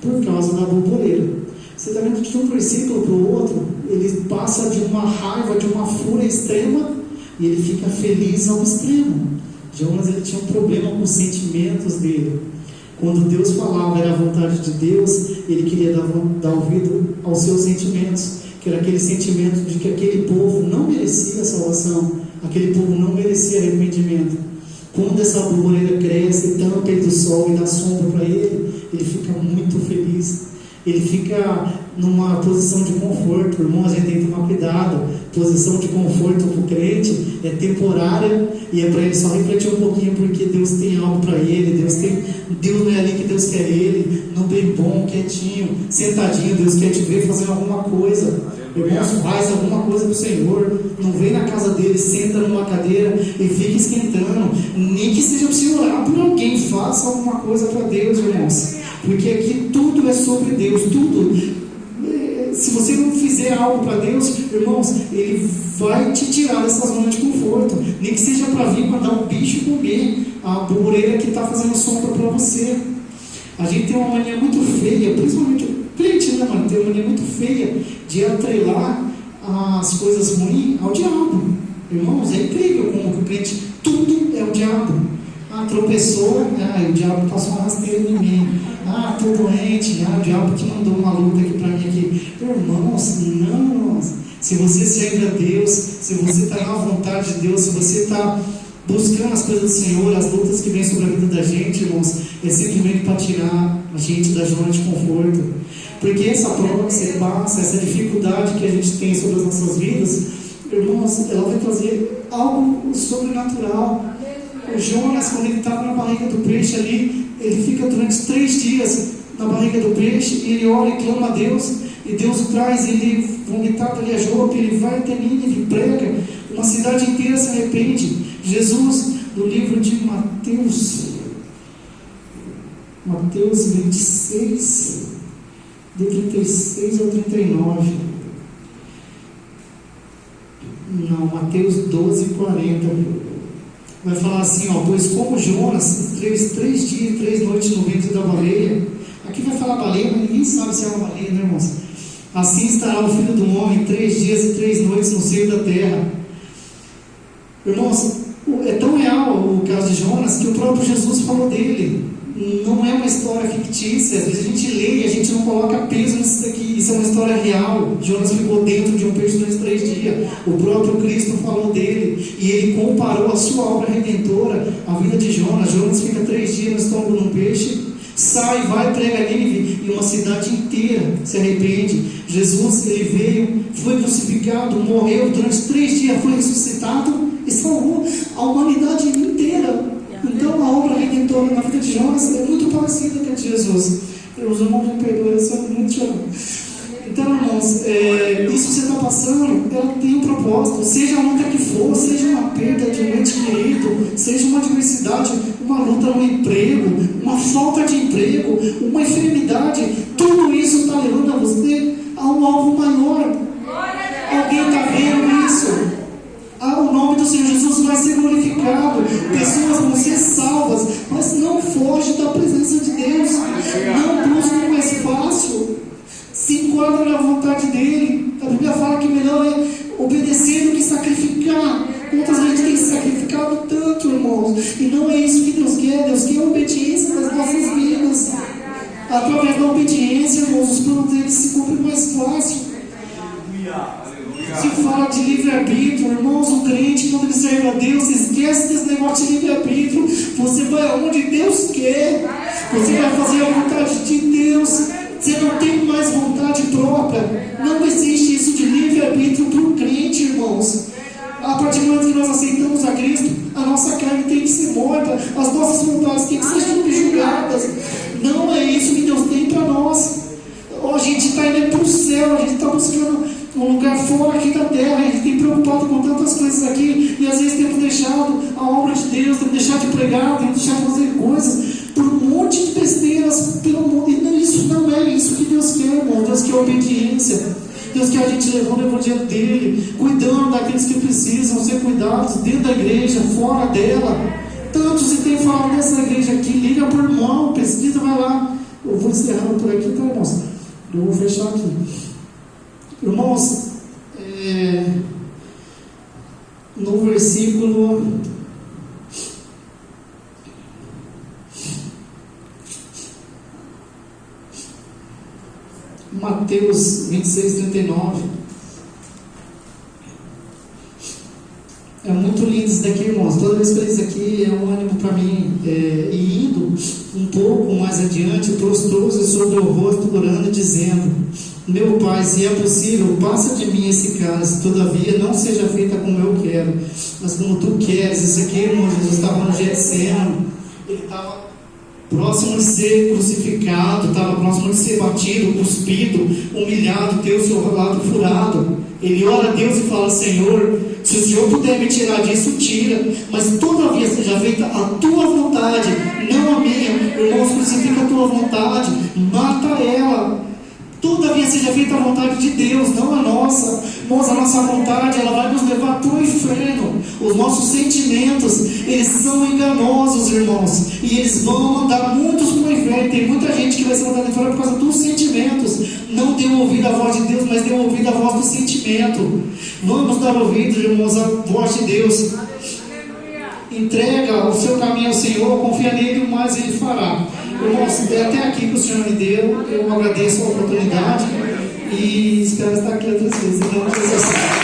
por causa da borboleta. Você está vendo que de um versículo para o outro, ele passa de uma raiva, de uma fúria extrema, e ele fica feliz ao extremo. Jonas, ele tinha um problema com os sentimentos dele. Quando Deus falava, era a vontade de Deus, ele queria dar ouvido aos seus sentimentos, que era aquele sentimento de que aquele povo não merecia a salvação, aquele povo não merecia arrependimento. Quando essa borboleta cresce, tampa ele do sol e dá sombra para ele, ele fica muito feliz. Ele fica numa posição de conforto. Irmão, a gente tem que tomar cuidado. Posição de conforto para o crente é temporária e é para ele só refletir um pouquinho, porque Deus tem algo para ele. Deus não é ali que Deus quer ele, no bem bom, quietinho, sentadinho. Deus quer te ver fazendo alguma coisa. Irmãos, faz alguma coisa para o Senhor. Não vem na casa dele, senta numa cadeira e fica esquentando. Nem que seja para você orar por alguém, faça alguma coisa para Deus, irmãos. Porque aqui tudo é sobre Deus, tudo. Se você não fizer algo para Deus, irmãos, Ele vai te tirar dessa zona de conforto. Nem que seja para vir mandar um bicho comer a borboleta que está fazendo sombra para você. A gente tem uma mania muito feia, principalmente o crente, né, mano? Tem uma mania muito feia de atrelar as coisas ruins ao diabo. Irmãos, é incrível como o crente, tudo é o diabo. Tropeçou, o diabo passou uma rasteira em mim. Estou doente, o diabo te mandou uma luta aqui para mim aqui. Irmãos, não. Se você serve a Deus, se você está na vontade de Deus, se você está buscando as coisas do Senhor, as lutas que vêm sobre a vida da gente, irmãos, é simplesmente para tirar a gente da zona de conforto. Porque essa prova que você passa, essa dificuldade que a gente tem sobre as nossas vidas, irmãos, ela vai trazer algo sobrenatural. O Jonas, quando ele estava na barriga do peixe ali, ele fica durante 3 dias na barriga do peixe, e ele ora e clama a Deus, e Deus traz ele vomitado ali a Jope, ele vai até Nínive, prega, uma cidade inteira se arrepende. Jesus, no livro de Mateus 26, de 36 ao 39, Mateus 12, 40, vai falar assim, pois como Jonas esteve 3 dias e 3 noites no ventre da baleia. Aqui vai falar baleia, mas ninguém sabe se é uma baleia, né, irmãos? Assim estará o Filho do Homem 3 dias e 3 noites no seio da terra. Irmãos, é tão real o caso de Jonas que o próprio Jesus falou dele. Não é uma história fictícia. Às vezes a gente lê e a gente não coloca peso nisso daqui. Isso é uma história real. Jonas ficou dentro de um peixe durante 3 dias. O próprio Cristo falou dele, e ele comparou a sua obra redentora à vida de Jonas. Jonas fica 3 dias no estômago de um peixe, sai, vai, prega Nínive, e uma cidade inteira se arrepende. Jesus, ele veio, foi crucificado, morreu durante 3 dias, foi ressuscitado e salvou a humanidade inteira. Então a obra redentora na vida de Jonas é muito parecida com a de Jesus. Os irmãos me perdoem, eu sou muito chorando. Então, irmãos, isso que você está passando, ela tem um propósito. Seja a luta que for, seja uma perda de um ente querido, seja uma adversidade, uma luta no emprego, uma falta de emprego, uma enfermidade, tudo isso está levando a você a um alvo maior. Alguém está vendo isso? O nome do Senhor Jesus vai ser glorificado, pessoas vão ser salvas, mas não foge da presença de Deus. se enquadra na vontade dele. A Bíblia fala que melhor é obedecer do que sacrificar. Muitas vezes a gente tem sacrificado tanto, irmãos, e não é isso que Deus quer. Deus quer a obediência das nossas vidas. Através da obediência, irmãos, os planos dele se cumprem mais fácil. Se fala de livre-arbítrio, irmãos, o crente, quando ele serve a Deus, esquece desse negócio de livre-arbítrio. Você vai aonde Deus quer, você vai fazer a vontade de Deus. Você não tem mais vontade própria. Não existe isso de livre-arbítrio para o crente, irmãos. A partir do momento que nós aceitamos a Cristo, a nossa carne tem que ser morta, as nossas vontades têm que ser subjugadas. Não é isso que Deus tem para nós. A gente está indo para o céu, a gente está buscando um lugar fora aqui da terra, a gente tem preocupado com tantas coisas aqui, e às vezes temos deixado a obra de Deus, temos deixado de pregar, temos deixado de fazer coisas, por um monte de besteiras pelo mundo, e isso não é isso que Deus quer, irmão. Deus quer obediência, Deus quer a gente levando o evangelho dele, cuidando daqueles que precisam ser cuidados, dentro da igreja, fora dela. Tanto se tem falado dessa igreja aqui, liga por irmão, pesquisa, vai lá. Eu vou encerrando por aqui, tá, irmãos? Eu vou fechar aqui. Irmãos, no versículo Mateus 26, 39, é muito lindo isso daqui, irmãos. Toda vez que eu leio isso aqui é um ânimo para mim, e indo um pouco mais adiante, prostrou-se sobre o rosto, orando e dizendo: meu Pai, se é possível, passa de mim esse cálice, todavia não seja feita como eu quero, mas como tu queres. Isso aqui, irmão, Jesus estava no Getsemane, ele estava próximo de ser crucificado, estava próximo de ser batido, cuspido, humilhado, ter o seu lado furado. Ele ora a Deus e fala: Senhor, se o Senhor puder me tirar disso, tira, mas todavia seja feita a tua vontade, não a minha. Irmãos, crucifica a tua vontade, mata ela. Todavia seja feita a vontade de Deus, não a nossa. Irmãos, a nossa vontade, ela vai nos levar para o inferno. Os nossos sentimentos, eles são enganosos, irmãos, e eles vão mandar muitos para o inferno. Tem muita gente que vai ser mandada fora por causa dos sentimentos. Não deu ouvido à voz de Deus, mas deu ouvido à voz do sentimento. Vamos dar ouvido, irmãos, à voz de Deus. Entrega o seu caminho ao Senhor, confia nele, mas ele fará. Irmãos, até aqui que o Senhor me deu, eu agradeço a oportunidade e espero estar aqui outras vezes. Em nome de Jesus.